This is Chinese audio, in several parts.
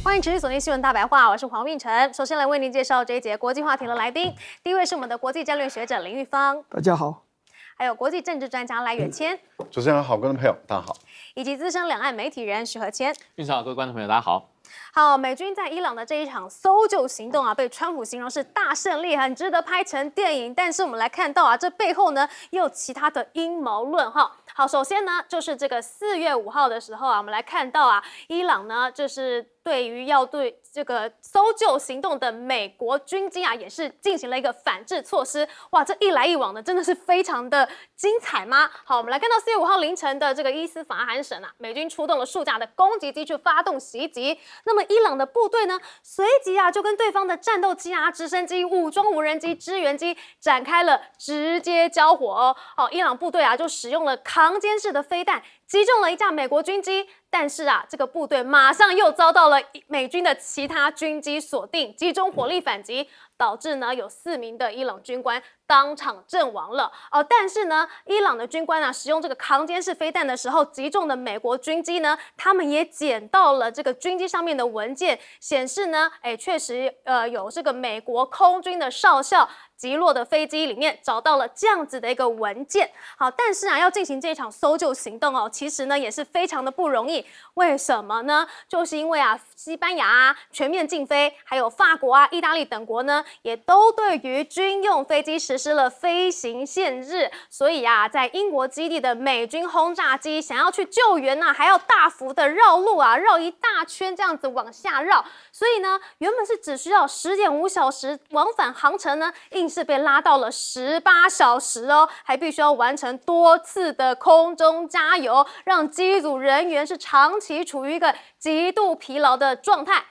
欢迎持续锁定新闻大白话，我是黄运成。首先来为您介绍这一节国际话题的来宾，第一位是我们的国际战略学者林玉芳，大家好；还有国际政治专家赖远谦，主持人好，观众朋友大家好；以及资深两岸媒体人许和谦。运长好，各位观众朋友大家好。好，美军在伊朗的这一场搜救行动啊，被川普形容是大胜利，很值得拍成电影。但是我们来看到啊，这背后呢也有其他的阴谋论哈。好，首先呢就是这个4月5号的时候啊，我们来看到啊，伊朗呢就是对于要对这个搜救行动的美国军机啊，也是进行了一个反制措施。哇，这一来一往呢，真的是非常的精彩吗？好，我们来看到4月5号凌晨的这个伊斯法罕省啊，美军出动了数架的攻击机去发动袭击。那么伊朗的部队呢，随即啊就跟对方的战斗机啊、直升机、武装无人机、支援机展开了直接交火哦。好，伊朗部队啊就使用了扛肩式的飞弹，击中了一架美国军机。但是啊，这个部队马上又遭到了美军的其他军机锁定，集中火力反击，导致呢有4名的伊朗军官当场阵亡了。但是呢，伊朗的军官啊使用这个扛肩式飞弹的时候击中的美国军机呢，他们也捡到了这个军机上面的文件，显示呢，确实有这个美国空军的少校击落的飞机里面找到了这样子的一个文件。好，但是啊，要进行这场搜救行动哦，其实呢也是非常的不容易。为什么呢？就是因为啊，西班牙啊全面禁飞，还有法国啊、意大利等国呢，也都对于军用飞机实施了飞行限制。所以啊，在英国基地的美军轰炸机想要去救援啊，还要大幅的绕路啊，绕一大圈这样子往下绕。所以呢，原本是只需要10.5小时往返航程呢，硬是被拉到了18小时哦，还必须要完成多次的空中加油，让机组人员是长期处于一个极度疲劳的状态。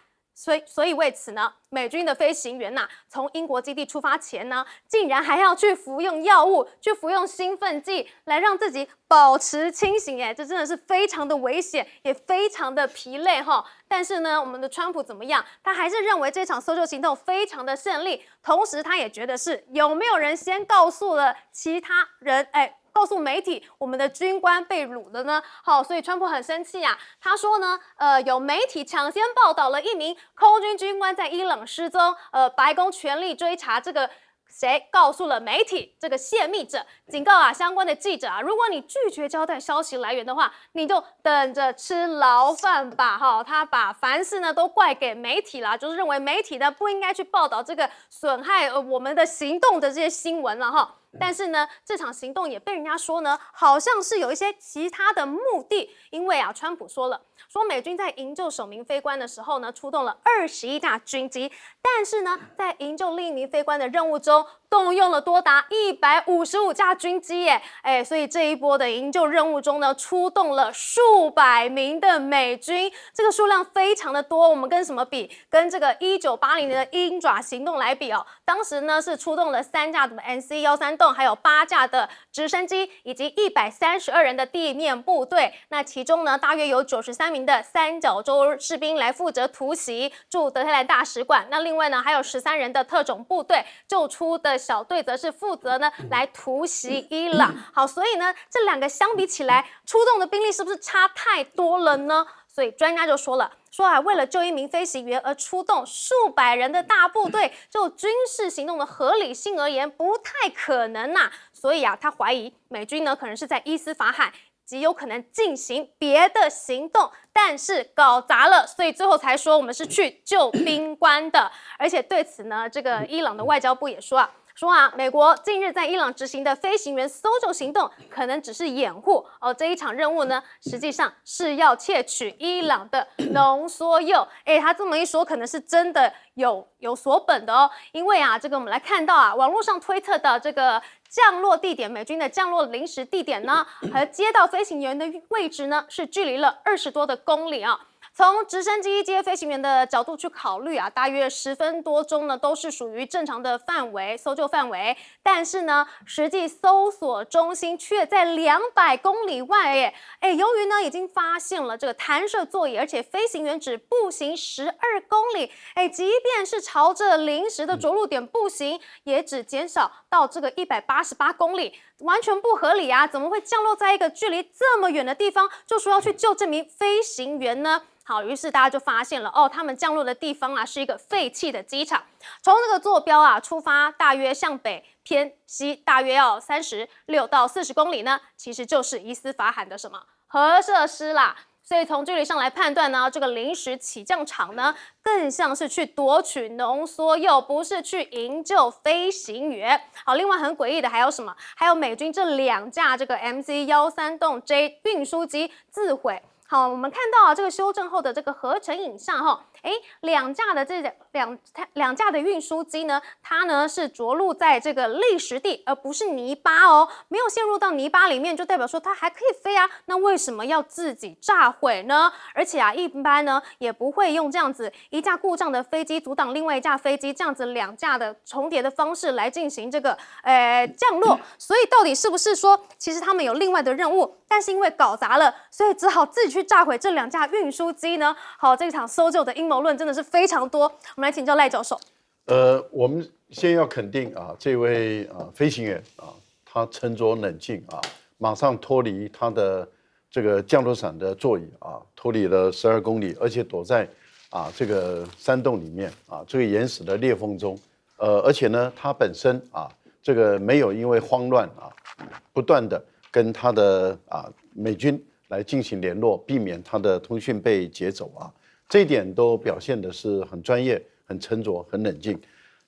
所以为此呢，美军的飞行员从英国基地出发前呢，竟然还要去服用药物，去服用兴奋剂，来让自己保持清醒。这真的是非常的危险，也非常的疲累哈。但是呢，我们的川普怎么样？他还是认为这场搜救行动非常的胜利，同时他也觉得是有没有人先告诉了其他人，告诉媒体我们的军官被掳了呢？好，所以川普很生气啊，他说呢，有媒体抢先报道了一名空军军官在伊朗失踪，白宫全力追查这个。谁告诉了媒体这个泄密者？警告啊，相关的记者啊，如果你拒绝交代消息来源的话，你就等着吃牢饭吧！哈，他把凡事呢都怪给媒体啦，就是认为媒体呢不应该去报道这个损害我们的行动的这些新闻了哈。但是呢，这场行动也被人家说呢，好像是有一些其他的目的，因为啊，川普说美军在营救首名飞官的时候呢，出动了21架军机，但是呢，在营救另一名飞官的任务中，动用了多达155架军机耶，所以这一波的营救任务中呢，出动了数百名的美军，这个数量非常的多。我们跟什么比？跟这个1980年的鹰爪行动来比哦，当时呢是出动了3架的 NC-13还有8架的直升机，以及132人的地面部队。那其中呢，大约有93名的三角洲士兵来负责突袭驻德黑兰大使馆。那另外呢，还有13人的特种部队，救出的小队则是负责呢来突袭伊朗。好，所以呢，这2个相比起来，出动的兵力是不是差太多了呢？所以专家就说啊，为了救一名飞行员而出动数百人的大部队，就军事行动的合理性而言，不太可能呐。所以啊，他怀疑美军呢可能是在伊斯法罕极有可能进行别的行动，但是搞砸了，所以最后才说我们是去救兵官的。而且对此呢，这个伊朗的外交部也说啊，美国近日在伊朗执行的飞行员搜救行动可能只是掩护这一场任务呢，实际上是要窃取伊朗的浓缩铀。他这么一说，可能是真的有所本的哦。因为啊，这个我们来看到啊，网络上推特的这个降落地点，美军的降落临时地点呢，和接到飞行员的位置呢，是距离了20多的公里啊。从直升机接飞行员的角度去考虑啊，大约10分多钟呢，都是属于正常的范围，搜救范围。但是呢，实际搜索中心却在200公里外耶。由于呢已经发现了这个弹射座椅，而且飞行员只步行12公里，即便是朝着临时的着陆点步行，也只减少到这个188公里。完全不合理啊！怎么会降落在一个距离这么远的地方，就说要去救这名飞行员呢？好，于是大家就发现了哦，他们降落的地方啊是一个废弃的机场。从这个坐标啊出发，大约向北偏西，大约要36到40公里呢，其实就是伊斯法罕的什么核设施啦。所以从距离上来判断呢，这个临时起降场呢，更像是去夺取浓缩铀，不是去营救飞行员。好，另外很诡异的还有什么？还有美军这2架这个 MC-136J 运输机自毁。好，我们看到这个修正后的这个合成影像哈，两架的运输机呢，它呢是着陆在这个砾石地，而不是泥巴哦，没有陷入到泥巴里面，就代表说它还可以飞啊。那为什么要自己炸毁呢？而且啊，一般呢也不会用这样子一架故障的飞机阻挡另外一架飞机，这样子2架的重叠的方式来进行这个降落。所以到底是不是说，其实他们有另外的任务，但是因为搞砸了，所以只好自己去炸毁这2架运输机呢？好，这场搜救的阴谋论真的是非常多。我们来请教赖教授。我们先要肯定啊，这位飞行员啊，他沉着冷静啊，马上脱离他的这个降落伞的座椅啊，脱离了12公里，而且躲在这个山洞里面啊，这个岩石的裂缝中。而且呢，他本身这个没有因为慌乱不断的跟他的美军来进行联络，避免他的通讯被劫走这一点都表现的是很专业、很沉着、很冷静。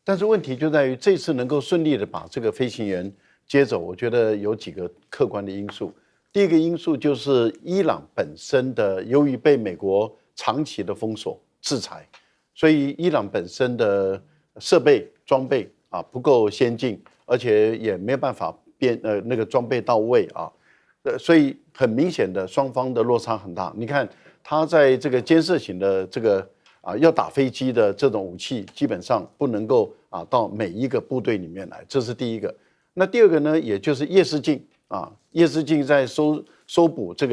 但是问题就在于这次能够顺利的把这个飞行员接走，我觉得有几个客观的因素。第一个因素就是伊朗本身的，由于被美国长期的封锁制裁，所以伊朗本身的设备装备不够先进，而且也没有办法那个装备到位所以很明显的双方的落差很大。你看他在这个监视型的这个要打飞机的这种武器，基本上不能够到每一个部队里面来，这是第一个。那第二个呢，也就是夜视镜夜视镜在搜捕这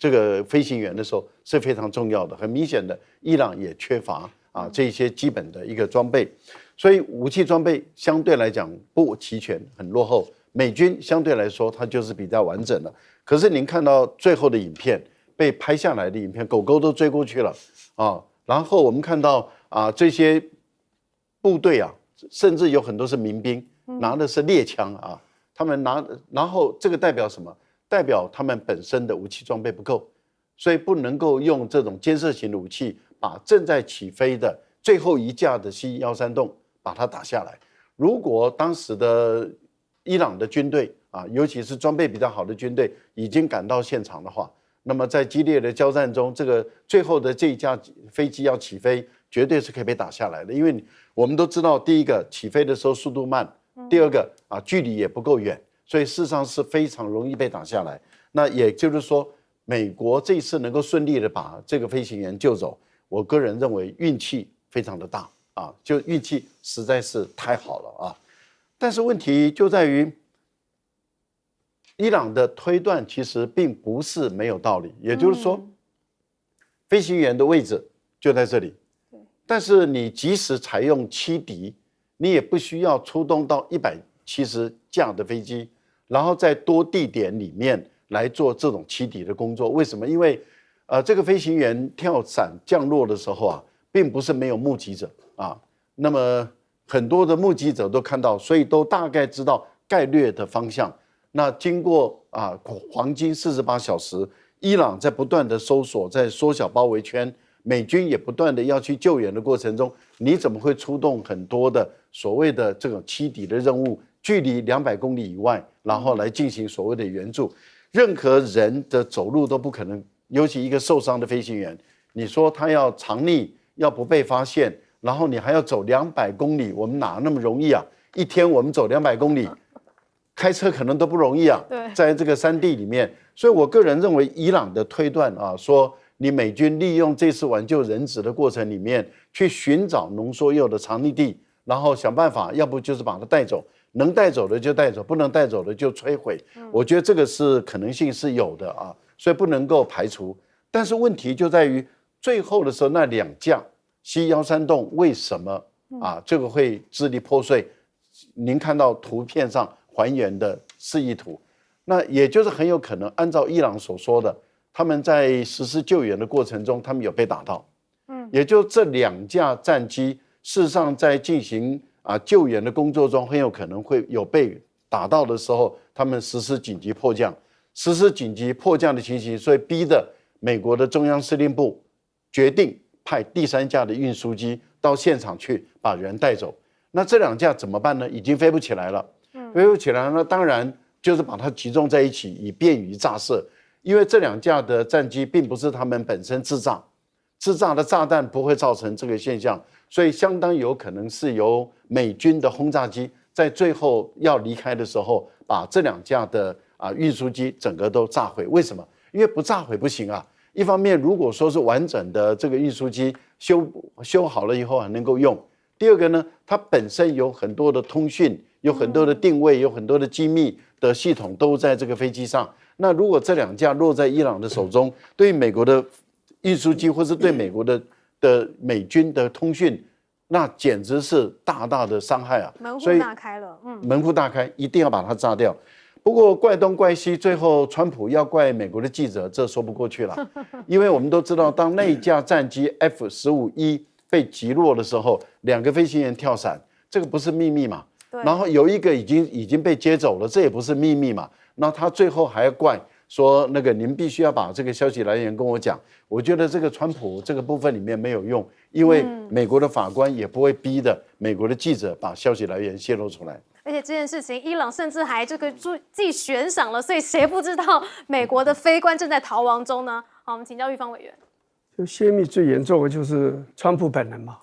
个飞行员的时候是非常重要的。很明显的，伊朗也缺乏这些基本的一个装备，所以武器装备相对来讲不齐全，很落后。美军相对来说它就是比较完整的。可是您看到最后的影片，被拍下来的影片，狗狗都追过去了然后我们看到这些部队甚至有很多是民兵，拿的是猎枪他们然后这个代表什么？代表他们本身的武器装备不够，所以不能够用这种监视型的武器把正在起飞的最后一架的 C-136把它打下来。如果当时的伊朗的军队尤其是装备比较好的军队已经赶到现场的话，那么在激烈的交战中，这个最后的这一架飞机要起飞，绝对是可以被打下来的。因为我们都知道，第一个起飞的时候速度慢，第二个距离也不够远，所以事实上是非常容易被打下来。那也就是说，美国这次能够顺利的把这个飞行员救走，我个人认为运气非常的大就运气实在是太好了但是问题就在于，伊朗的推断其实并不是没有道理，也就是说，飞行员的位置就在这里，但是你即使采用欺敌，你也不需要出动到170架的飞机，然后在多地点里面来做这种欺敌的工作。为什么？因为这个飞行员跳伞降落的时候并不是没有目击者那么很多的目击者都看到，所以都大概知道概略的方向。那经过黄金48小时，伊朗在不断的搜索，在缩小包围圈，美军也不断的要去救援的过程中，你怎么会出动很多的所谓的这种欺敌的任务，距离200公里以外，然后来进行所谓的援助？任何人的走路都不可能，尤其一个受伤的飞行员，你说他要藏匿，要不被发现，然后你还要走200公里，我们哪那么容易一天我们走200公里。开车可能都不容易在这个山地里面，所以我个人认为伊朗的推断说你美军利用这次挽救人质的过程里面去寻找浓缩铀的藏匿地，然后想办法，要不就是把它带走，能带走的就带走，不能带走的就摧毁。我觉得这个是可能性是有的所以不能够排除。但是问题就在于最后的时候，那2架 C-136为什么这个会支离破碎？您看到图片上还原的示意图。那也就是很有可能按照伊朗所说的，他们在实施救援的过程中，他们有被打到。也就这2架战机，事实上在进行救援的工作中，很有可能会有被打到的时候，他们实施紧急迫降。实施紧急迫降的情形，所以逼得美国的中央司令部决定派第3架的运输机到现场去把人带走。那这2架怎么办呢？已经飞不起来了。飞不起来，那当然就是把它集中在一起，以便于炸射。因为这2架的战机并不是他们本身制炸的炸弹不会造成这个现象，所以相当有可能是由美军的轰炸机在最后要离开的时候，把这2架的运输机整个都炸毁。为什么？因为不炸毁不行啊。一方面，如果说是完整的这个运输机修好了以后能够用；第二个呢，它本身有很多的通讯，有很多的定位，有很多的机密的系统都在这个飞机上。那如果这2架落在伊朗的手中，对美国的运输机或是对美国的美军的通讯，那简直是大大的伤害啊！门户大开了，门户大开，一定要把它炸掉。不过怪东怪西，最后川普要怪美国的记者，这说不过去了。因为我们都知道，当那一架战机 F-15E 被击落的时候，2个飞行员跳伞，这个不是秘密嘛？然后有一个已经被接走了，这也不是秘密嘛？那他最后还要怪说那个您必须要把这个消息来源跟我讲。我觉得这个川普这个部分里面没有用，因为美国的法官也不会逼的美国的记者把消息来源泄露出来。而且这件事情，伊朗甚至还这个自己悬赏了，所以谁不知道美国的飞官正在逃亡中呢？好，我们请教玉芳委员。就泄密最严重的就是川普本人嘛。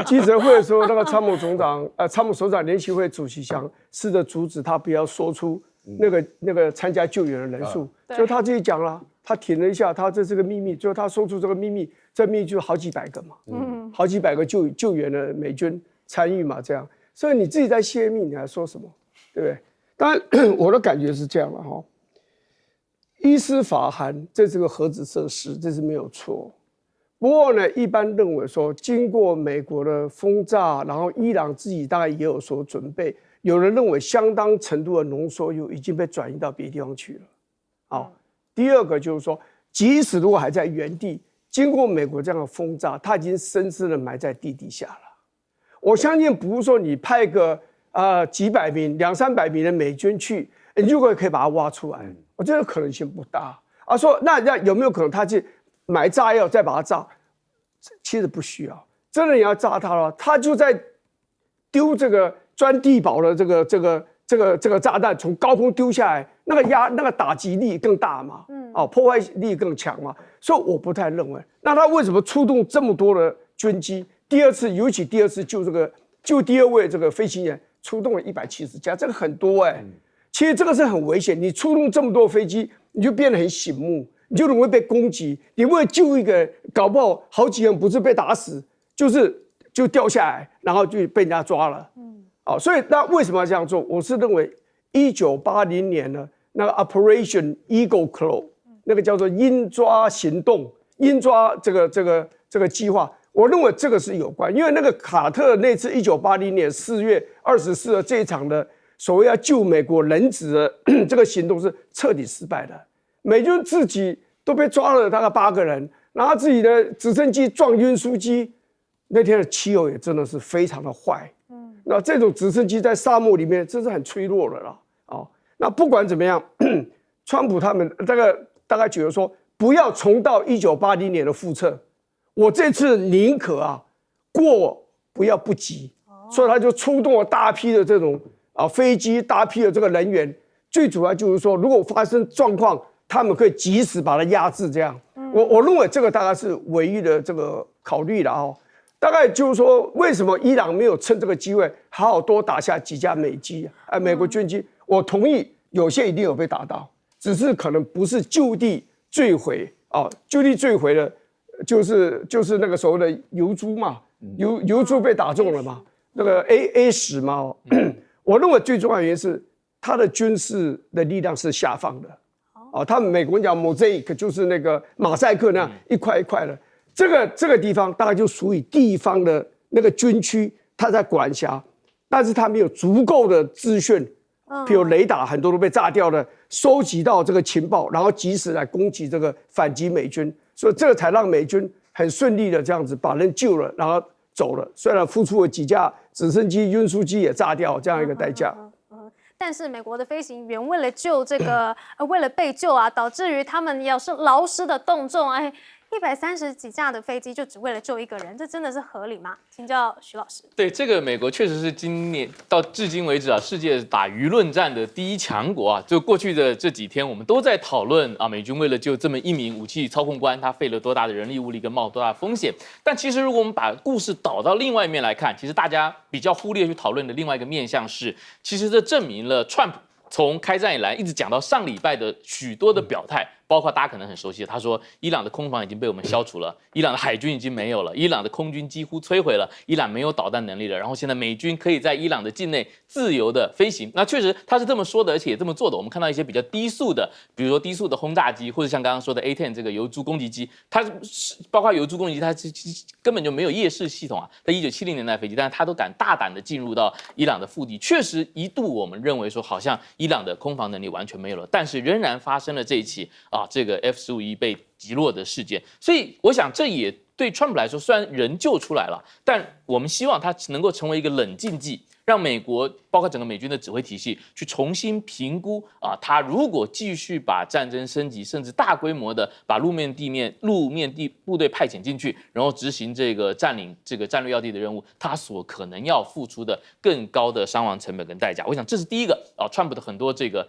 记者会的时候，那个参谋首长联席会主席想试着阻止他不要说出那个参加救援的人数，就他自己讲了，他停了一下，他这是个秘密，就他说出这个秘密，这秘密就好几百个嘛，好几百个救援的美军参与嘛，这样。所以你自己在泄密，你还说什么，对不对？当然，我的感觉是这样了哈。伊斯法罕这是个核子设施，这是没有错。不过呢，一般认为说，经过美国的轰炸，然后伊朗自己大概也有所准备，有人认为相当程度的浓缩铀已经被转移到别的地方去了。好，第二个就是说，即使如果还在原地，经过美国这样的轰炸，它已经深深的埋在地底下了。我相信不是说你派个几百名、200-300名的美军去，你就可以把它挖出来。我觉得可能性不大。说那有没有可能他去买炸药再把它炸？其实不需要。真的你要炸它了，他就在丢这个钻地堡的这个炸弹从高空丢下来，那个打击力更大嘛，破坏力更强嘛。所以我不太认为。那他为什么出动这么多的军机？尤其第二次救第2位这个飞行员，出动了170架，这个很多其实这个是很危险，你出动这么多飞机，你就变得很醒目，你就容易被攻击。你为了救一个，搞不好好几人不是被打死，就掉下来，然后就被人家抓了。所以那为什么要这样做？我是认为1980年呢，那个 Operation Eagle Claw， 那个叫做鹰抓行动，鹰抓这个计划。我认为这个是有关，因为那个卡特那次1980年4月24日这一场的所谓要救美国人质的这个行动是彻底失败的，美军自己都被抓了大概8个人，然后自己的直升机撞运输机，那天的气候也真的是非常的坏，那这种直升机在沙漠里面真是很脆弱的啦。那不管怎么样，川普他们大概觉得说不要重蹈1980年的覆辙。我这次宁可过不要不及，所以他就出动了大批的这种飞机，大批的这个人员。最主要就是说，如果发生状况，他们可以及时把它压制。这样，我认为这个大概是唯一的这个考虑了大概就是说，为什么伊朗没有趁这个机会好好多打下几架美国军机？我同意，有些一定有被打到，只是可能不是就地坠毁就地坠毁的。就是那个所谓的油珠嘛，油珠被打中了嘛，那个 A10嘛，我认为最重要的原因是它的军事的力量是下放的，他们美国人讲 mosaic 就是那个马赛克那样一块一块的，这个地方大概就属于地方的那个军区，它在管辖，但是它没有足够的资讯譬如雷达很多都被炸掉了，收集到这个情报，然后及时来攻击这个反击美军，所以这个才让美军很顺利的这样子把人救了，然后走了。虽然付出了几架直升机、运输机也炸掉这样一个代价。但是美国的飞行员为了救这个，为了被救啊，导致于他们也是劳师的动众，130几架的飞机就只为了救一个人，这真的是合理吗？请教徐老师。对，这个美国确实是今年到至今为止啊，世界打舆论战的第一强国啊。就过去的这几天，我们都在讨论啊，美军为了救这么一名武器操控官，他费了多大的人力物力跟冒多大的风险。但其实如果我们把故事导到另外一面来看，其实大家比较忽略去讨论的另外一个面向是，其实这证明了川普从开战以来一直讲到上礼拜的许多的表态。包括大家可能很熟悉的，他说伊朗的空防已经被我们消除了，伊朗的海军已经没有了，伊朗的空军几乎摧毁了，伊朗没有导弹能力了，然后现在美军可以在伊朗的境内自由的飞行。那确实他是这么说的，而且也这么做的。我们看到一些比较低速的，比如说低速的轰炸机，或者像刚刚说的 A-10这个油猪攻击机，它包括油猪攻击机，它根本就没有夜视系统啊，在1970年代飞机，但是它都敢大胆的进入到伊朗的腹地。确实一度我们认为说好像伊朗的空防能力完全没有了，但是仍然发生了这一起这个 F-15E 被击落的事件，所以我想这也对川普来说，虽然人救出来了，但我们希望他能够成为一个冷静剂，让美国包括整个美军的指挥体系去重新评估他如果继续把战争升级，甚至大规模的把陆面部队派遣进去，然后执行这个占领这个战略要地的任务，他所可能要付出的更高的伤亡成本跟代价。我想这是第一个川普的很多这个。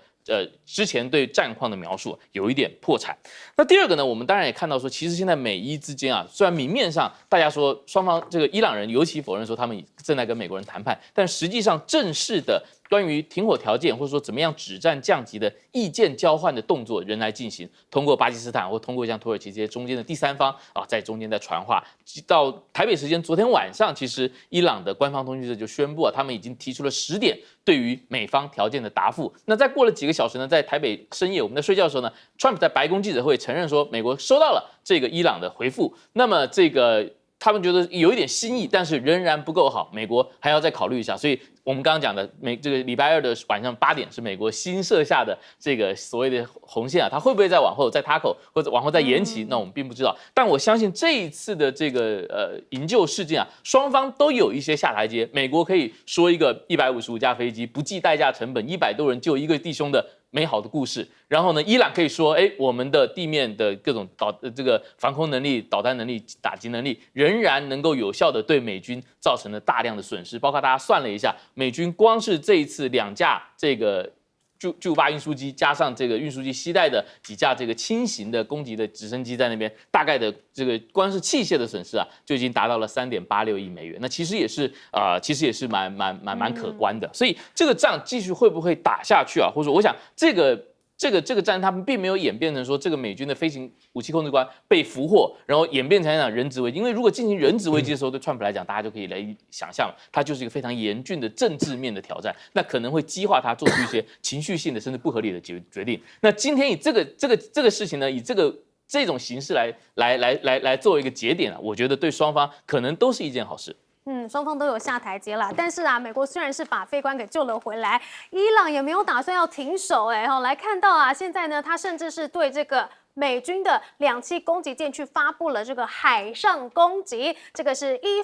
之前对战况的描述有一点破产。那第二个呢，我们当然也看到说，其实现在美伊之间虽然明面上大家说双方这个伊朗人尤其否认说他们正在跟美国人谈判，但实际上正式的关于停火条件或者说怎么样止战降级的意见交换的动作仍来进行，通过巴基斯坦或通过像土耳其这些中间的第三方在中间在传话。到台北时间昨天晚上，其实伊朗的官方通讯社就宣布他们已经提出了10点对于美方条件的答复。那再过了几个小时呢，在台北深夜我们在睡觉的时候呢，川普在白宫记者会承认说，美国收到了这个伊朗的回复，那么这个他们觉得有一点新意，但是仍然不够好，美国还要再考虑一下。所以我们刚刚讲的这个礼拜2的晚上8点是美国新设下的这个所谓的红线它会不会再往后再塔口或者往后再延期，那我们并不知道。但我相信这一次的这个营救事件双方都有一些下台阶。美国可以说一个155架飞机不计代价成本100多人救一个弟兄的美好的故事，然后呢，伊朗可以说，我们的地面的各种这个防空能力、导弹能力、打击能力，仍然能够有效的对美军造成了大量的损失。包括大家算了一下，美军光是这一次2架这个巨无霸运输机，加上这个运输机携带的几架这个轻型的攻击的直升机在那边，大概的这个光是器械的损失就已经达到了3.86亿美元。那其实也是蛮可观的。所以这个仗继续会不会打下去或者说我想这个战他们并没有演变成说这个美军的飞行武器控制官被俘获，然后演变成一场人质危机。因为如果进行人质危机的时候，对川普来讲，大家就可以来想象，它就是一个非常严峻的政治面的挑战，那可能会激化他做出一些情绪性的甚至不合理的决定。那今天以这个事情呢，以这种形式来作为一个节点我觉得对双方可能都是一件好事。双方都有下台阶啦，但是美国虽然是把飞官给救了回来，伊朗也没有打算要停手来看到现在呢，他甚至是对这个美军的2栖攻击舰去发布了这个海上攻击，这个是伊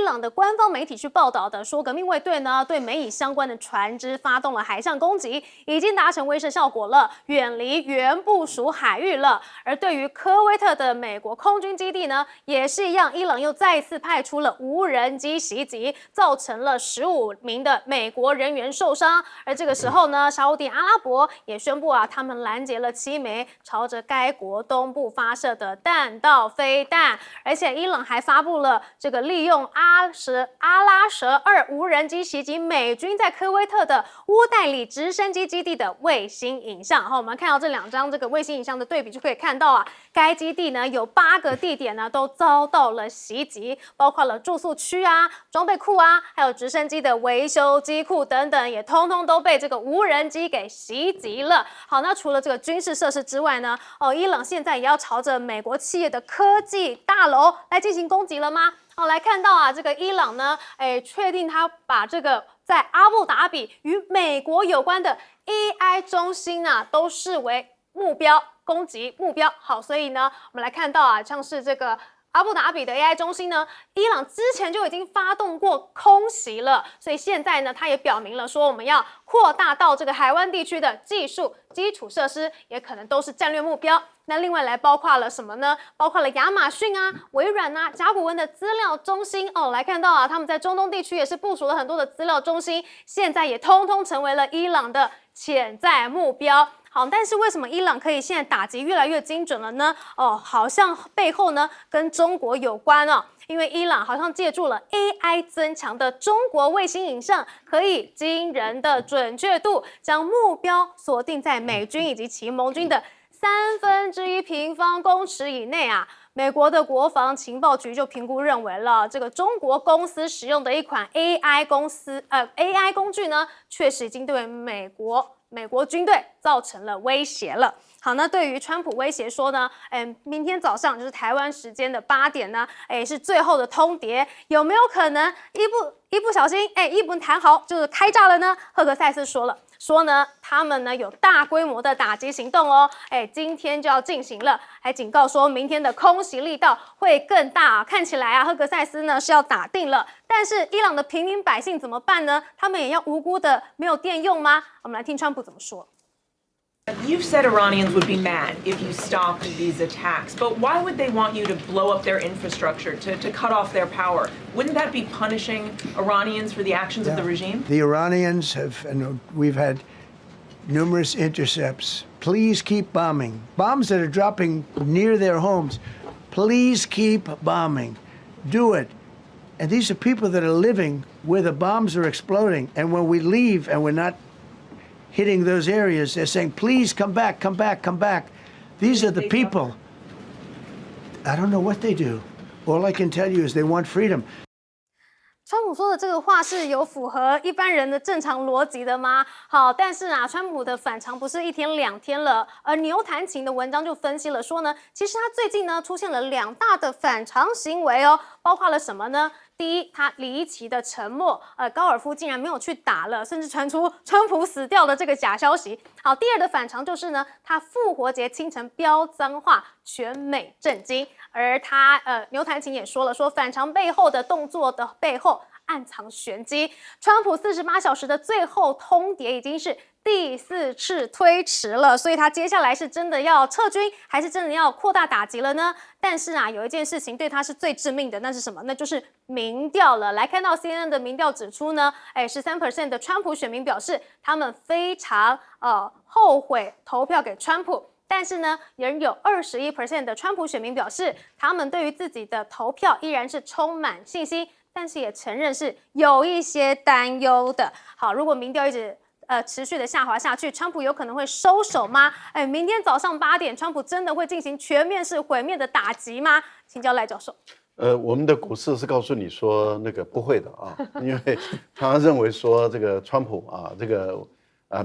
朗的官方媒体去报道的，说革命卫队呢对美以相关的船只发动了海上攻击，已经达成威慑效果了，远离原部属海域了。而对于科威特的美国空军基地呢，也是一样，伊朗又再次派出了无人机袭击，造成了15名的美国人员受伤。而这个时候呢，沙烏地阿拉伯也宣布他们拦截了7枚朝着该国东部发射的弹道飞弹，而且伊朗还发布了这个利用阿拉蛇2无人机袭击美军在科威特的乌代里直升机基地的卫星影像。我们看到这2张这个卫星影像的对比，就可以看到该基地呢有8个地点呢都遭到了袭击，包括了住宿区装备库还有直升机的维修机库等等，也通通都被这个无人机给袭击了。好，那除了这个军事设施之外呢，伊朗现在也要朝着美国企业的科技大楼来进行攻击了吗？来看到这个伊朗呢，确定他把这个在阿布达比与美国有关的 AI 中心啊，都视为目标攻击目标。好，所以呢，我们来看到啊，像是这个阿布达比的 AI 中心呢，伊朗之前就已经发动过空袭了，所以现在呢，它也表明了说，我们要扩大到这个海湾地区的技术基础设施，也可能都是战略目标。那另外来包括了什么呢？包括了亚马逊啊、微软啊、甲骨文的资料中心哦。来看到啊，他们在中东地区也是部署了很多的资料中心，现在也通通成为了伊朗的潜在目标。好，但是为什么伊朗可以现在打击越来越精准了呢？哦，好像背后呢跟中国有关哦，因为伊朗好像借助了 AI 增强的中国卫星影像，可以惊人的准确度将目标锁定在美军以及其盟军的1/3平方公尺以内啊。美国的国防情报局就评估认为了，这个中国公司使用的一款 AI 工具呢，确实已经对美国军队造成了威胁了。好，那对于川普威胁说呢，明天早上就是台湾时间的8点呢，是最后的通牒，有没有可能一不小心，一不谈好就是开炸了呢？赫克塞斯说呢，他们呢有大规模的打击行动哦，今天就要进行了，还警告说明天的空袭力道会更大啊。看起来啊，赫克塞斯呢是要打定了，但是伊朗的平民百姓怎么办呢？他们也要无辜的没有电用吗？我们来听川普怎么说。You've said Iranians would be mad if you stopped these attacks, but why would they want you to blow up their infrastructure, to cut off their power? Wouldn't that be punishing Iranians for the actions of the regime? The Iranians have, and we've had numerous intercepts. Please keep bombing. Bombs that are dropping near their homes. Please keep bombing. Do it. And these are people that are living where the bombs are exploding. And when we leave and we're not hitting those areas, they're saying, please come back, come back, come back. These are the people. I don't know what they do. All I can tell you is they want freedom. 川普说的这个话是有符合一般人的正常逻辑的吗？好，但是啊，川普的反常不是1天2天了，而牛弹琴的文章就分析了说呢，其实他最近呢出现了2大的反常行为哦，包括了什么呢？第一，他离奇的沉默，高尔夫竟然没有去打了，甚至传出川普死掉的这个假消息。好，第二的反常就是呢，他复活节清晨飙脏话，全美震惊。而他牛弹琴也说了，说反常背后的动作的背后暗藏玄机。川普48小时的最后通牒已经是第4次推迟了，所以他接下来是真的要撤军，还是真的要扩大打击了呢？但是啊，有一件事情对他是最致命的，那是什么？那就是民调了。来看到 CNN 的民调指出呢，13% 的川普选民表示他们非常后悔投票给川普。但是呢，仍有21% 的川普选民表示，他们对于自己的投票依然是充满信心，但是也承认是有一些担忧的。好，如果民调一直持续的下滑下去，川普有可能会收手吗？明天早上8点，川普真的会进行全面式毁灭的打击吗？请教赖教授。我们的股市是告诉你说那个不会的啊，因为他认为说这个川普啊，这个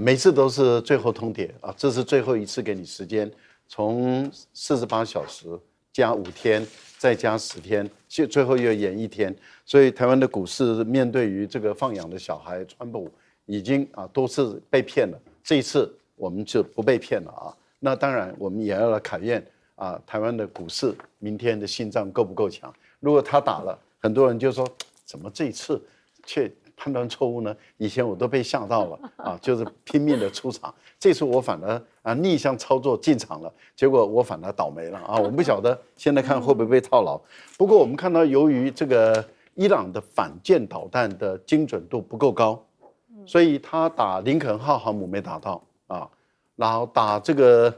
每次都是最后通牒啊，这是最后一次给你时间，从48小时加5天，再加10天，最后又延1天，所以台湾的股市面对于这个放养的小孩川普，已经都是被骗了。这一次我们就不被骗了啊。那当然我们也要来考验台湾的股市明天的心脏够不够强。如果他打了，很多人就说怎么这一次却判断错误呢？以前我都被吓到了就是拼命的出场，这次我反而逆向操作进场了，结果我反而倒霉了我不晓得现在看会不会被套牢。不过我们看到，由于这个伊朗的反舰导弹的精准度不够高，所以他打林肯号航母没打到然后打这个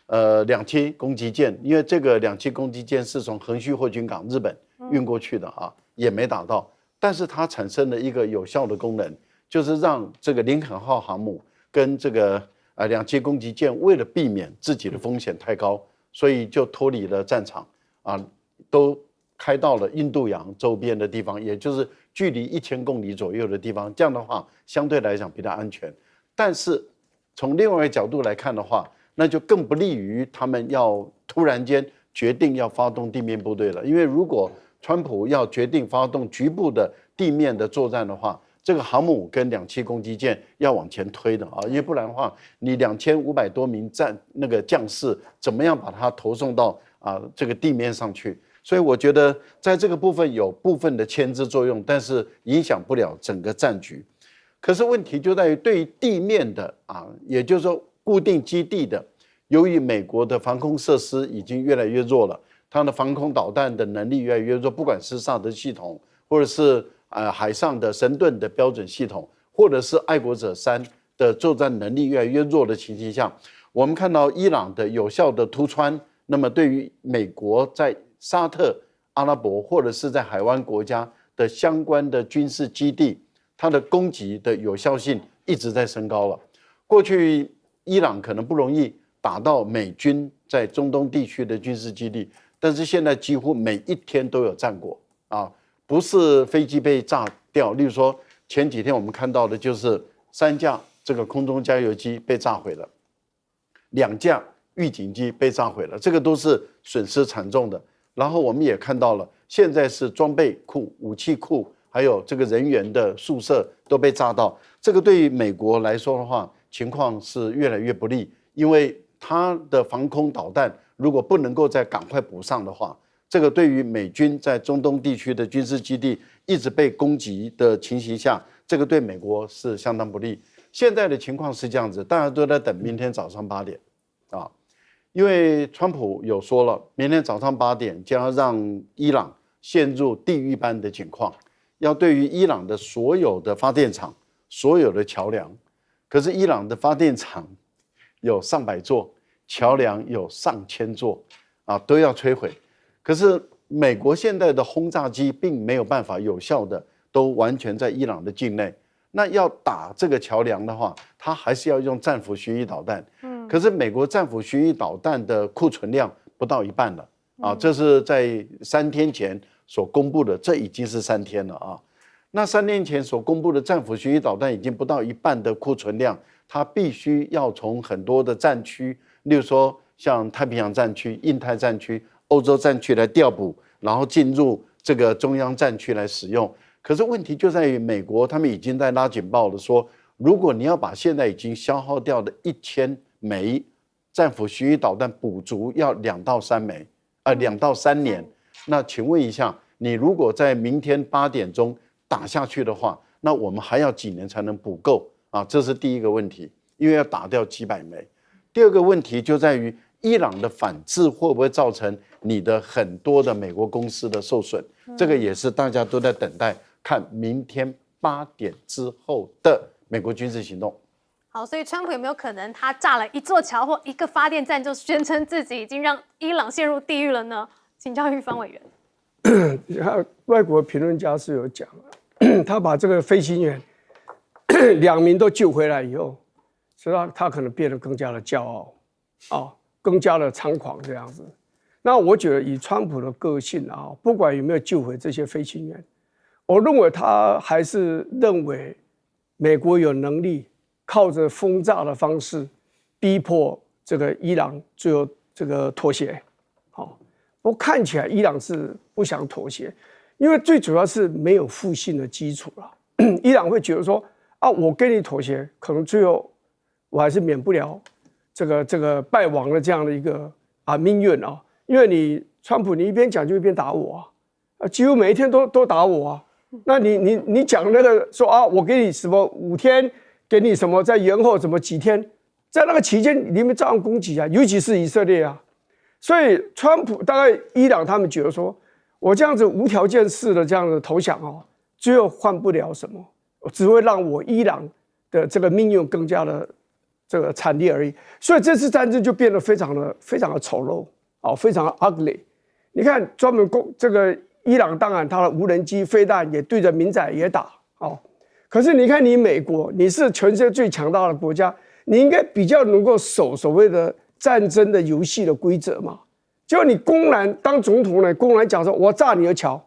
2栖攻击舰，因为这个2栖攻击舰是从横须贺军港日本运过去的也没打到。但是它产生了一个有效的功能，就是让这个林肯号航母跟这个2栖攻击舰为了避免自己的风险太高，所以就脱离了战场都开到了印度洋周边的地方，也就是距离1000公里左右的地方。这样的话相对来讲比较安全。但是从另外一个角度来看的话，那就更不利于他们要突然间决定要发动地面部队了。因为如果川普要决定发动局部的地面的作战的话，这个航母跟2栖攻击舰要往前推的啊，因为不然的话，你2500多名将士怎么样把它投送到这个地面上去？所以我觉得在这个部分有部分的牵制作用，但是影响不了整个战局。可是问题就在于对于地面的也就是说固定基地的，由于美国的防空设施已经越来越弱了，它的防空导弹的能力越来越弱，不管是萨德系统，或者是海上的神盾的标准系统，或者是爱国者3的作战能力越来越弱的情形下，我们看到伊朗的有效的突穿，那么对于美国在沙特阿拉伯或者是在海湾国家的相关的军事基地，它的攻击的有效性一直在升高了。过去伊朗可能不容易打到美军在中东地区的军事基地，但是现在几乎每一天都有战果不是飞机被炸掉，例如说前几天我们看到的就是3架这个空中加油机被炸毁了，2架预警机被炸毁了，这个都是损失惨重的。然后我们也看到了，现在是装备库、武器库，还有这个人员的宿舍都被炸到。这个对于美国来说的话，情况是越来越不利，因为它的防空导弹如果不能够再赶快补上的话，这个对于美军在中东地区的军事基地一直被攻击的情形下，这个对美国是相当不利。现在的情况是这样子，大家都在等明天早上8点因为川普有说了，明天早上8点将要让伊朗陷入地狱般的情况，要对于伊朗的所有的发电厂、所有的桥梁，可是伊朗的发电厂有上百座，桥梁有上千座都要摧毁。可是美国现在的轰炸机并没有办法有效的都完全在伊朗的境内，那要打这个桥梁的话，它还是要用战斧巡弋导弹。可是美国战斧巡弋导弹的库存量不到一半了这是在3天前所公布的，这已经是3天了那3天前所公布的战斧巡弋导弹已经不到一半的库存量，它必须要从很多的战区，例如说像太平洋战区、印太战区、欧洲战区来调补，然后进入这个中央战区来使用。可是问题就在于美国他们已经在拉警报了，说如果你要把现在已经消耗掉的1000枚战斧巡弋导弹补足，要2到3枚，2到3年。那请问一下，你如果在明天8点钟打下去的话，那我们还要几年才能补够这是第一个问题，因为要打掉几百枚。第二个问题就在于伊朗的反制会不会造成你的很多的美国公司的受损，这个也是大家都在等待看明天8点之后的美国军事行动。好，所以川普有没有可能他炸了一座桥或一个发电站，就宣称自己已经让伊朗陷入地狱了呢？请教玉芳委员。外国评论家是有讲他把这个飞行员2名都救回来以后，所以他可能变得更加的骄傲更加的猖狂这样子。那我觉得以川普的个性不管有没有救回这些飞行员，我认为他还是认为美国有能力靠着轰炸的方式逼迫这个伊朗最后这个妥协。不过看起来伊朗是不想妥协，因为最主要是没有互信的基础了。伊朗会觉得说我跟你妥协，可能最后我还是免不了这个败亡的这样的一个命运因为你川普你一边讲就一边打我几乎每一天都打我那你讲那个说我给你什么5天，给你什么再延后什么几天，在那个期间你们照样攻击尤其是以色列所以川普大概伊朗他们觉得说，我这样子无条件式的这样的投降最后换不了什么，只会让我伊朗的这个命运更加的这个惨烈而已。所以这次战争就变得非常的丑陋非常的 ugly。你看专门这个伊朗，当然它的无人机、飞弹也对着民宅也打可是你看你美国，你是全世界最强大的国家，你应该比较能够守所谓的战争的游戏的规则嘛。结果你公然当总统呢，公然讲说我炸你的桥，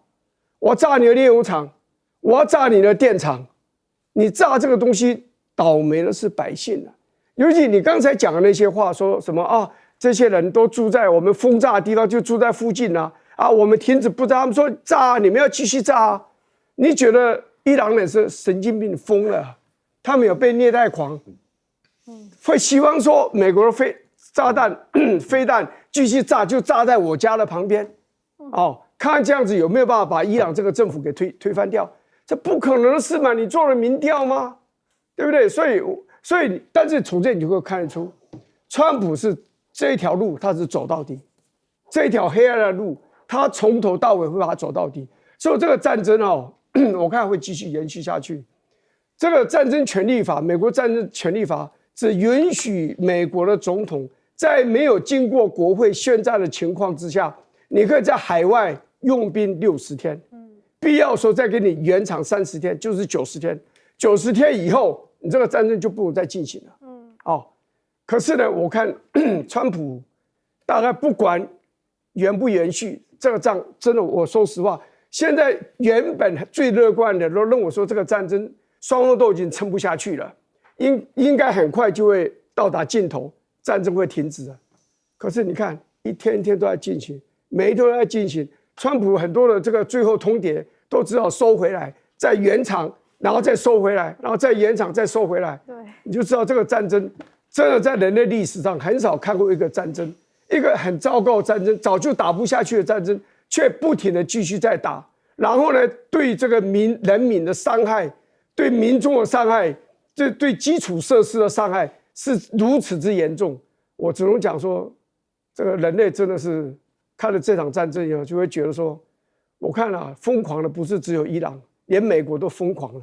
我炸你的炼油厂，我要炸你的电厂，你炸这个东西倒霉的是百姓尤其你刚才讲的那些话，说什么这些人都住在我们轰炸的地方，就住在附近我们停止不炸，他们说炸你们要继续炸你觉得伊朗人是神经病疯了，他们有被虐待狂，会希望说美国的飞弹继续炸，就炸在我家的旁边，看看这样子有没有办法把伊朗这个政府给推翻掉？这不可能的事嘛！你做了民调吗？对不对？所以，但是从这你就会看得出，川普是这一条路他是走到底，这一条黑暗的路他从头到尾会把它走到底。所以这个战争我看会继续延续下去。这个战争权利法，美国战争权利法只允许美国的总统在没有经过国会宣战的情况之下，你可以在海外用兵60天，必要时候再给你延长30天，就是90天。90天以后，你这个战争就不能再进行了。可是呢，我看川普大概不管延不延续这个仗，真的，我说实话，现在原本最乐观的都认为说这个战争双方都已经撑不下去了，应该很快就会到达尽头，战争会停止了。可是你看，一天一天都在进行，每一天都在进行。川普很多的这个最后通牒都只好收回来，再延长，然后再收回来，然后再延长，再收回来。对，你就知道这个战争真的在人类历史上很少看过一个战争，一个很糟糕的战争，早就打不下去的战争，却不停的继续在打。然后呢，对这个人民的伤害，对民众的伤害，对基础设施的伤害是如此之严重。我只能讲说，这个人类真的是看了这场战争以后，就会觉得说，我看疯狂的不是只有伊朗，连美国都疯狂了。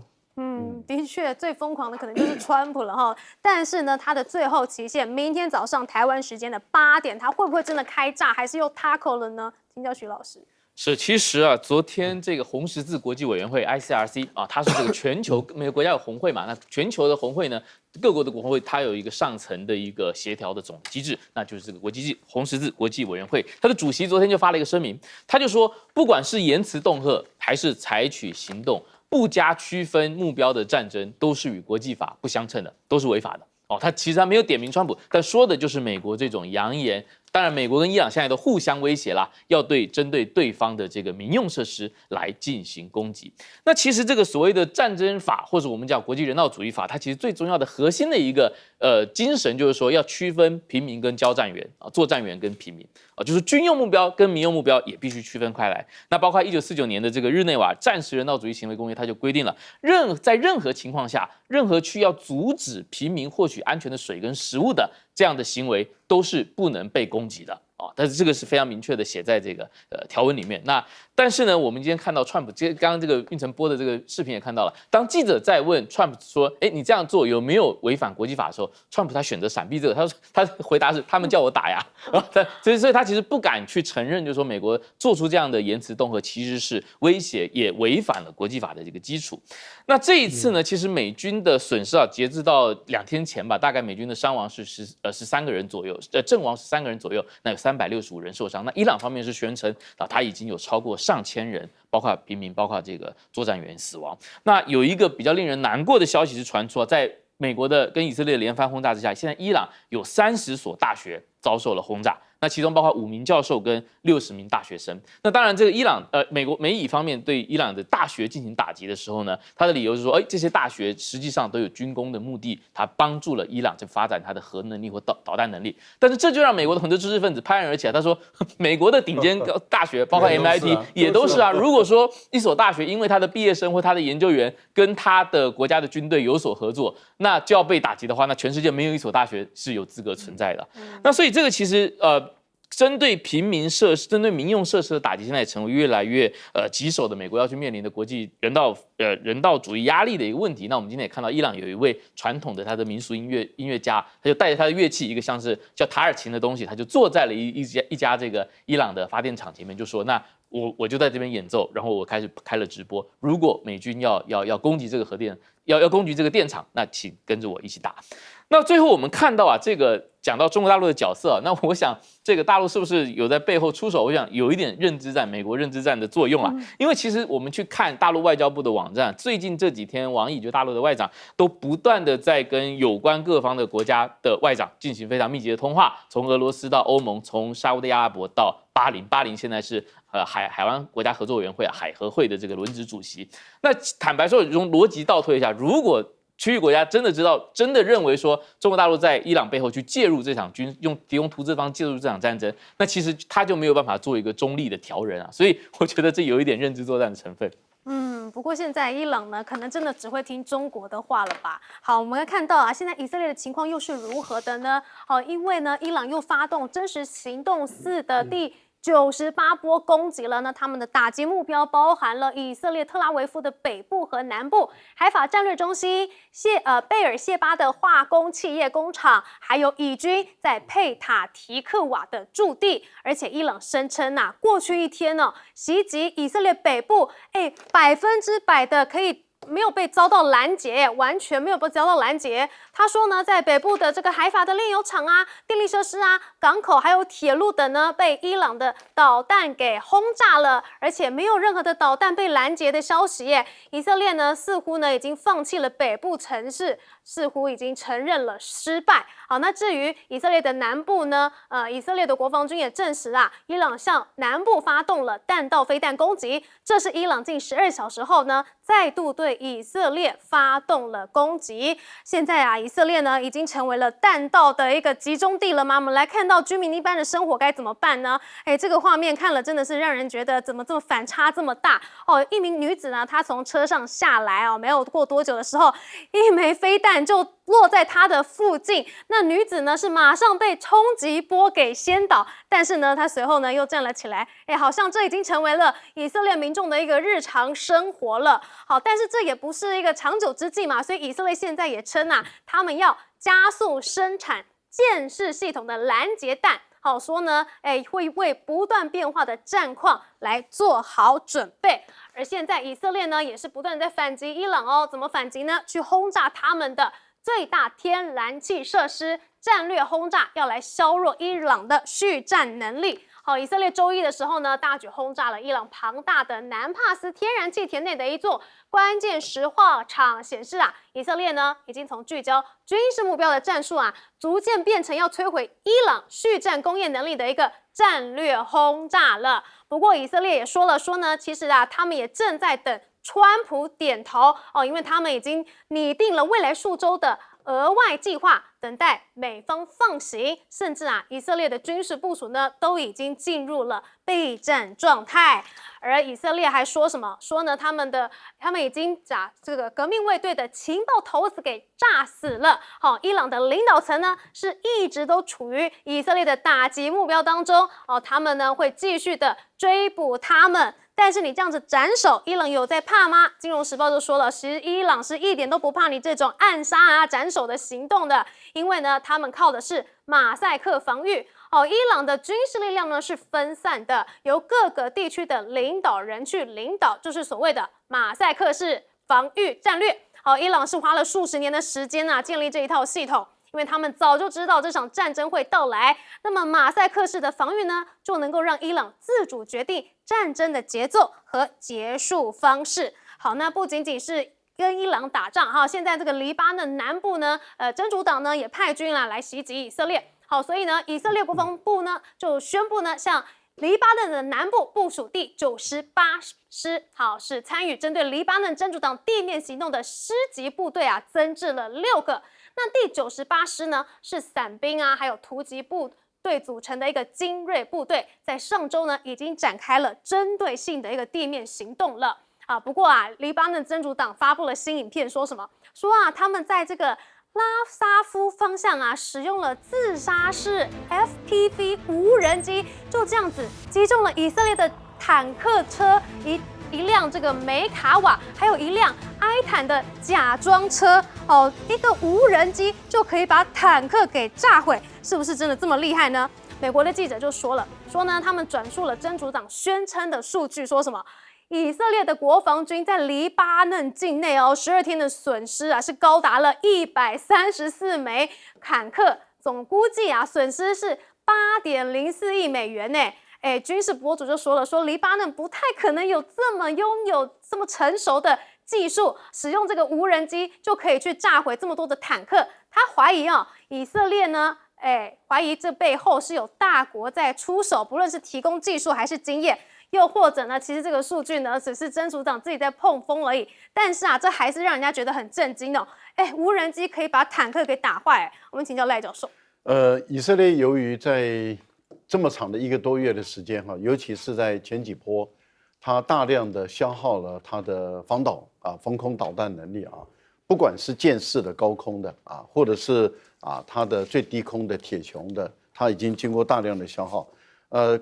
的确，最疯狂的可能就是川普了哈。但是呢，他的最后期限，明天早上台湾时间的8点，他会不会真的开炸，还是又 tackle 了呢？请教徐老师。是，其实昨天这个红十字国际委员会 ICRC 它是这个全球每个国家有红会嘛，那全球的红会呢，各国的国会它有一个上层的一个协调的总机制，那就是这个红十字国际委员会，它的主席昨天就发了一个声明，他就说，不管是言辞恫吓还是采取行动，不加区分目标的战争，都是与国际法不相称的，都是违法的。他其实没有点名川普，但说的就是美国这种扬言。当然，美国跟伊朗现在都互相威胁啦，要针对对方的这个民用设施来进行攻击。那其实这个所谓的战争法，或者我们讲国际人道主义法，它其实最重要的核心的一个精神就是说要区分平民跟交战员作战员跟平民就是军用目标跟民用目标也必须区分开来。那包括1949年的这个日内瓦战时人道主义行为公约，它就规定了，在任何情况下，任何需要阻止平民获取安全的水跟食物的这样的行为，都是不能被攻击的但是这个是非常明确的写在这个条文里面。那但是呢，我们今天看到川普，刚刚这个运成播的这个视频也看到了，当记者在问川普说，你这样做有没有违反国际法的时候，川普他选择闪避这个，他回答是他们叫我打呀所以他其实不敢去承认，就是说美国做出这样的言辞恫吓其实是威胁，也违反了国际法的这个基础。那这一次呢，其实美军的损失截至到2天前吧，大概美军的伤亡是13个人左右，阵亡13个人左右，那有365人受伤。那伊朗方面是宣称他已经有超过上千人，包括平民，包括这个作战员死亡。那有一个比较令人难过的消息是传出在美国的跟以色列的连番轰炸之下，现在伊朗有30所大学遭受了轰炸。那其中包括5名教授跟60名大学生。那当然，这个伊朗美以方面对伊朗的大学进行打击的时候呢，他的理由是说，这些大学实际上都有军工的目的，它帮助了伊朗发展它的核能力或导弹能力。但是这就让美国的很多知识分子拍案而起来，他说，美国的顶尖大学，包括 MIT 也都是如果说一所大学因为他的毕业生或他的研究员跟他的国家的军队有所合作，那就要被打击的话，那全世界没有一所大学是有资格存在的。那所以这个其实针对平民设施、针对民用设施的打击，现在也成为越来越棘手的美国要去面临的国际人道主义压力的一个问题。那我们今天也看到，伊朗有一位传统的他的民俗音乐家，他就带着他的乐器，一个像是叫塔尔琴的东西，他就坐在了一家这个伊朗的发电厂前面，就说那我就在这边演奏，然后我开了直播。如果美军要攻击这个核电，要攻击这个电厂，那请跟着我一起打。那最后我们看到这个讲到中国大陆的角色那我想这个大陆是不是有在背后出手？我想有一点认知战，美国认知战的作用因为其实我们去看大陆外交部的网站，最近这几天王毅就大陆的外长都不断的在跟有关各方的国家的外长进行非常密集的通话，从俄罗斯到欧盟，从沙烏地阿拉伯到巴林现在是海湾国家合作委员会海合会的这个轮值主席。那坦白说，用逻辑倒推一下，如果区域国家真的认为说中国大陆在伊朗背后去介入这场提供图资方介入这场战争，那其实他就没有办法做一个中立的调人啊。所以我觉得这有一点认知作战的成分。不过现在伊朗呢，可能真的只会听中国的话了吧？好，我们来看到啊，现在以色列的情况又是如何的呢？好，因为呢，伊朗又发动真实行动4的第98波攻击了呢，他们的打击目标包含了以色列特拉维夫的北部和南部、海法战略中心、贝尔谢巴的化工企业工厂，还有以军在佩塔提克瓦的驻地。而且伊朗声称啊，过去一天呢，袭击以色列北部，100%的可以没有被遭到拦截，完全没有被遭到拦截。他说呢，在北部的这个海法的炼油厂啊、电力设施啊、港口还有铁路等呢，被伊朗的导弹给轰炸了，而且没有任何的导弹被拦截的消息耶。以色列呢，似乎呢已经放弃了北部城市，似乎已经承认了失败。好，那至于以色列的南部呢，以色列的国防军也证实啊，伊朗向南部发动了弹道飞弹攻击，这是伊朗近12小时后呢，再度对以色列发动了攻击。现在啊，以色列呢已经成为了弹道的一个集中地了吗？我们来看到居民一般的生活该怎么办呢？这个画面看了真的是让人觉得怎么这么反差这么大哦！一名女子呢，她从车上下来哦，没有过多久的时候，一枚飞弹就落在她的附近。那女子呢是马上被冲击波给掀倒，但是呢，她随后呢又站了起来。好像这已经成为了以色列民众的一个日常生活了。好，但是这也不是一个长久之计嘛，所以以色列现在也称啊，他们要加速生产箭式系统的拦截弹。好说呢，会为不断变化的战况来做好准备。而现在以色列呢，也是不断在反击伊朗哦。怎么反击呢？去轰炸他们的最大天然气设施，战略轰炸，要来削弱伊朗的续战能力。好，以色列周一的时候呢，大举轰炸了伊朗庞大的南帕斯天然气田内的一座关键石化厂，显示啊，以色列呢已经从聚焦军事目标的战术啊，逐渐变成要摧毁伊朗续战工业能力的一个战略轰炸了。不过以色列也说呢，其实啊，他们也正在等川普点头哦，因为他们已经拟定了未来数周的额外计划，等待美方放行，甚至啊，以色列的军事部署呢，都已经进入了备战状态。而以色列还说什么？说呢，他们已经把这个革命卫队的情报头子给炸死了。好，伊朗的领导层呢，是一直都处于以色列的打击目标当中。哦，他们呢会继续的追捕他们。但是你这样子斩首，伊朗有在怕吗？金融时报就说了，其实伊朗是一点都不怕你这种暗杀啊、斩首的行动的，因为呢，他们靠的是马赛克防御。哦，伊朗的军事力量呢是分散的，由各个地区的领导人去领导，就是所谓的马赛克式防御战略。好，伊朗是花了数十年的时间啊，建立这一套系统。因为他们早就知道这场战争会到来，那么马赛克式的防御呢，就能够让伊朗自主决定战争的节奏和结束方式。好，那不仅仅是跟伊朗打仗哈，现在这个黎巴嫩南部呢，真主党呢也派军来袭击以色列。好，所以呢，以色列国防部呢就宣布呢，向黎巴嫩的南部部署第98师，好，是参与针对黎巴嫩真主党地面行动的师级部队啊，增至了6个。那第98师呢，是伞兵啊，还有突击部队组成的一个精锐部队，在上周呢，已经展开了针对性的一个地面行动了。不过啊，黎巴嫩真主党发布了新影片，说什么？说啊，他们在这个拉萨夫方向啊，使用了自杀式 FPV 无人机，就这样子击中了以色列的坦克车一辆这个梅卡瓦，还有一辆埃坦的假装车哦，一个无人机就可以把坦克给炸毁，是不是真的这么厉害呢？美国的记者就说呢，他们转述了真主党宣称的数据，说什么？以色列的国防军在黎巴嫩境内12天的损失啊，是高达了134枚坦克，总估计啊损失是8.04亿美元呢。军事博主就说黎巴嫩不太可能拥有这么成熟的技术，使用这个无人机就可以去炸毁这么多的坦克。他怀疑以色列呢，怀疑这背后是有大国在出手，不论是提供技术还是经验。又或者呢，其实这个数据呢只是真组长自己在碰风而已。但是啊，这还是让人家觉得很震惊哦。无人机可以把坦克给打坏。我们请教赖教授。以色列由于在这么长的1个多月的时间哈，尤其是在前几波，它大量的消耗了它的防空导弹能力啊。不管是舰式的高空的啊，或者是它的最低空的铁穹的，它已经经过大量的消耗。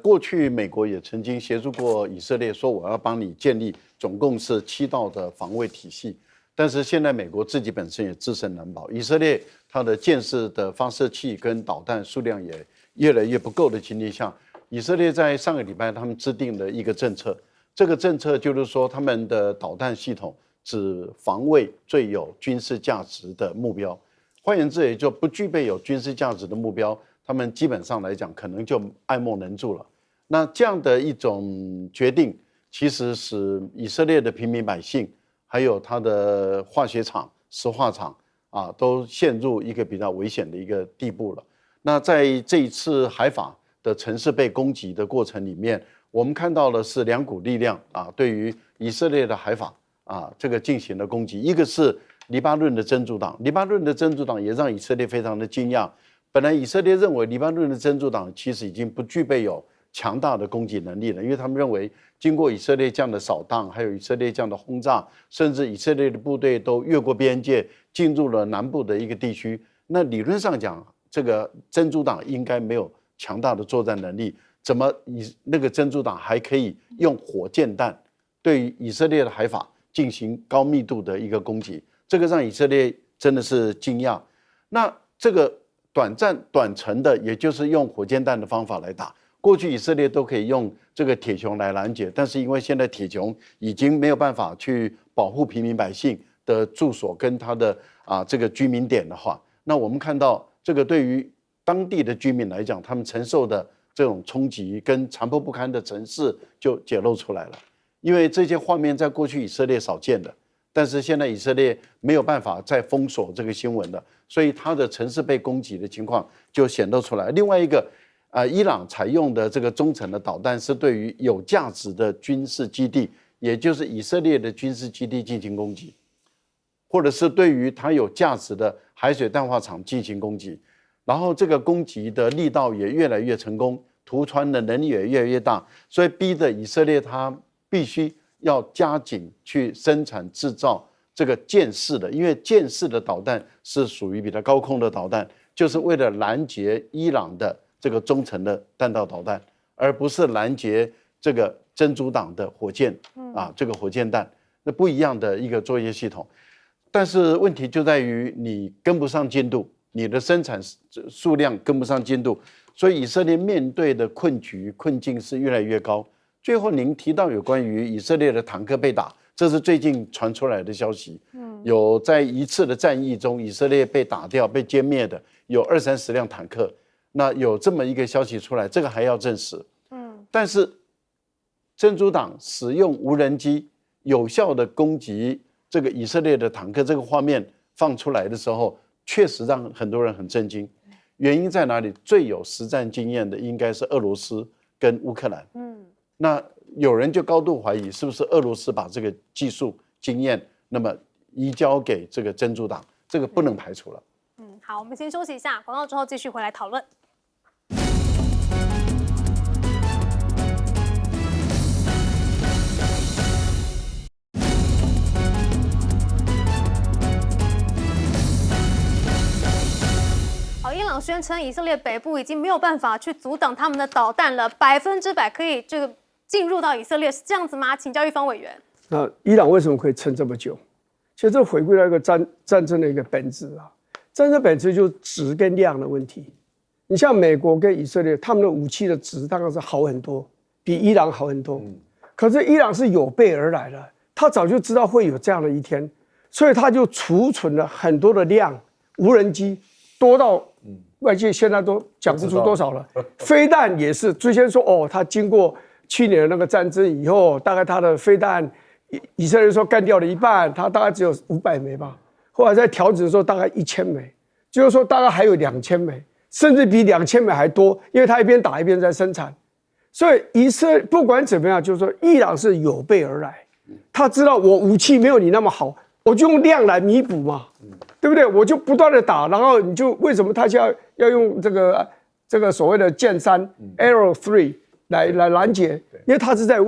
过去美国也曾经协助过以色列，说我要帮你建立总共是7道的防卫体系，但是现在美国自己本身也自身难保，以色列它的舰式的发射器跟导弹数量也越来越不够的情况下，以色列在上个礼拜他们制定了一个政策，这个政策就是说他们的导弹系统只防卫最有军事价值的目标，换言之，也就不具备有军事价值的目标，他们基本上来讲可能就爱莫能助了。那这样的一种决定，其实使以色列的平民百姓，还有它的化学厂、石化厂都陷入一个比较危险的一个地步了。那在这一次海法的城市被攻击的过程里面，我们看到的是2股力量对于以色列的海法这个进行了攻击，一个是黎巴嫩的真主党，黎巴嫩的真主党也让以色列非常的惊讶。本来以色列认为黎巴嫩的真主党其实已经不具备有强大的攻击能力了，因为他们认为经过以色列这样的扫荡，还有以色列这样的轰炸，甚至以色列的部队都越过边界进入了南部的一个地区，那理论上讲，这个真主党应该没有强大的作战能力，怎么那个真主党还可以用火箭弹对于以色列的海法进行高密度的一个攻击？这个让以色列真的是惊讶。那这个短程的，也就是用火箭弹的方法来打。过去以色列都可以用这个铁穹来拦截，但是因为现在铁穹已经没有办法去保护平民百姓的住所跟他的这个居民点的话，那我们看到这个对于当地的居民来讲，他们承受的这种冲击跟残破不堪的城市就揭露出来了。因为这些画面在过去以色列少见的，但是现在以色列没有办法再封锁这个新闻了，所以它的城市被攻击的情况就显露出来。另外一个，伊朗采用的这个中程的导弹是对于有价值的军事基地，也就是以色列的军事基地进行攻击，或者是对于它有价值的海水淡化厂进行攻击，然后这个攻击的力道也越来越成功，突穿的能力也越来越大，所以逼得以色列它必须要加紧去生产制造这个舰式的，因为舰式的导弹是属于比较高空的导弹，就是为了拦截伊朗的这个中程的弹道导弹，而不是拦截这个真主党的火箭这个火箭弹，那不一样的一个作业系统。但是问题就在于你跟不上进度，你的生产数量跟不上进度，所以以色列面对的困境是越来越高。最后您提到有关于以色列的坦克被打，这是最近传出来的消息。有在一次的战役中，以色列被打掉、被歼灭的有20-30辆坦克，那有这么一个消息出来，这个还要证实。但是真主党使用无人机有效的攻击这个以色列的坦克，这个画面放出来的时候，确实让很多人很震惊。原因在哪里？最有实战经验的应该是俄罗斯跟乌克兰。那有人就高度怀疑，是不是俄罗斯把这个技术经验那么移交给这个真主党，这个不能排除了。好，我们先休息一下，广告之后继续回来讨论。伊朗宣称以色列北部已经没有办法去阻挡他们的导弹了，100%可以这个进入到以色列，是这样子吗？请教育方委员。那伊朗为什么可以撑这么久？其实这回归到一个战争的一个本质啊，战争本质就是质跟量的问题。你像美国跟以色列，他们的武器的质大概是好很多，比伊朗好很多。可是伊朗是有备而来的，他早就知道会有这样的一天，所以他就储存了很多的量，无人机多到外界现在都讲不出多少了。飞弹也是，最先说他经过去年的那个战争以后，大概他的飞弹以色列说干掉了一半，他大概只有500枚吧。后来在调整的时候大概1000枚，就是说大概还有2000枚，甚至比2000枚还多，因为他一边打一边在生产。所以不管怎么样，就是说伊朗是有备而来，他知道我武器没有你那么好，我就用量来弥补嘛，对不对？我就不断的打，然后你就为什么他要用这个所谓的剑3 Arrow 3来拦截？因为他是在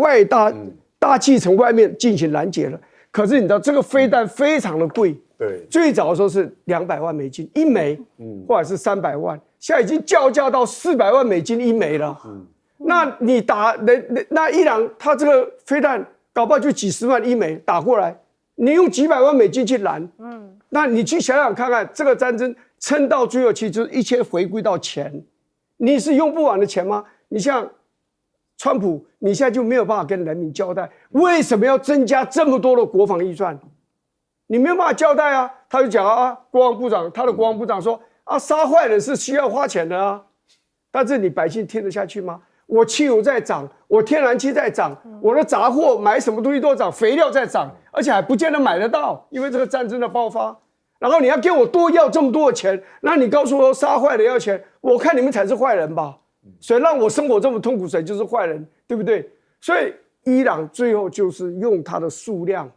大气层外面进行拦截了。可是你知道这个飞弹非常的贵，对，最早的时候是200万美金一枚，或者是300万，现在已经叫价到400万美金一枚了。那你打那伊朗他这个飞弹搞不好就几十万一枚打过来，你用几百万美金去拦，那你去想想看看，这个战争撑到最后，其实就是一切回归到钱，你是用不完的钱吗？你像川普，你现在就没有办法跟人民交代，为什么要增加这么多的国防预算？你没有办法交代啊！他就讲啊，他的国防部长说啊，杀坏人是需要花钱的啊，但是你百姓听得下去吗？我汽油在涨，我天然气在涨，我的杂货买什么东西都涨，肥料在涨，而且还不见得买得到，因为这个战争的爆发。然后你要给我多要这么多的钱，那你告诉我杀坏人要钱，我看你们才是坏人吧？谁让我生活这么痛苦，谁就是坏人，对不对？所以伊朗最后就是用它的数量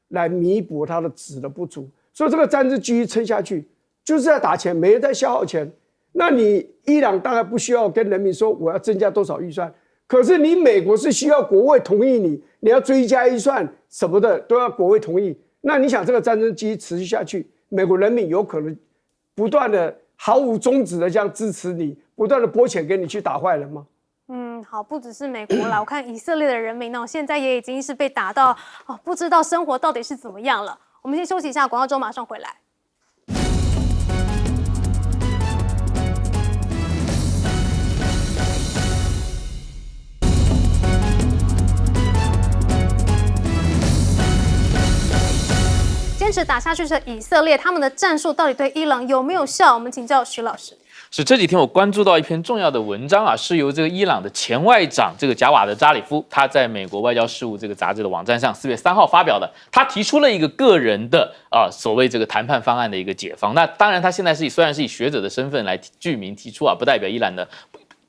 来弥补它的质的不足，所以这个战争继续撑下去，就是在打钱，每人在消耗钱。那你伊朗当然不需要跟人民说我要增加多少预算，可是你美国是需要国会同意你要追加预算什么的都要国会同意。那你想这个战争继续持续下去，美国人民有可能不断的毫无终止的这样支持你，不断的拨钱给你去打坏人吗？好，不只是美国啦，我看以色列的人民呢，现在也已经是被打到不知道生活到底是怎么样了。我们先休息一下，广告之后马上回来。坚持打下去的以色列，他们的战术到底对伊朗有没有效？我们请教徐老师。是这几天我关注到一篇重要的文章啊，是由这个伊朗的前外长这个贾瓦德扎里夫，他在美国外交事务这个杂志的网站上4月3号发表的。他提出了一个个人的所谓这个谈判方案的一个解方。那当然，他现在虽然是以学者的身份来具名提出啊，不代表伊朗的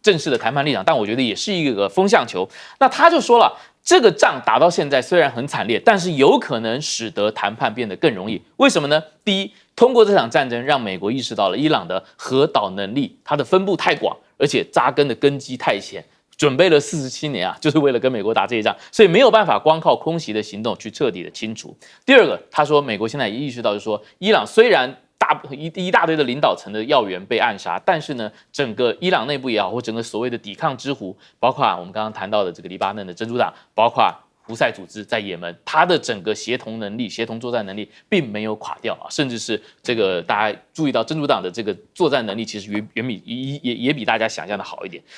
正式的谈判立场，但我觉得也是一个风向球。那他就说了，这个仗打到现在虽然很惨烈，但是有可能使得谈判变得更容易。为什么呢？第一，通过这场战争，让美国意识到了伊朗的核导能力，它的分布太广，而且扎根的根基太浅，准备了47年啊，就是为了跟美国打这一仗，所以没有办法光靠空袭的行动去彻底的清除。第二个，他说美国现在也意识到，就是说伊朗虽然一大堆的领导层的要员被暗杀，但是呢，整个伊朗内部也好，或整个所谓的抵抗之湖，包括我们刚刚谈到的这个黎巴嫩的真主党，包括胡塞组织在也门，它的整个协同能力、协同作战能力并没有垮掉啊，甚至是这个大家注意到真主党的这个作战能力，其实也比大家想象的好一点。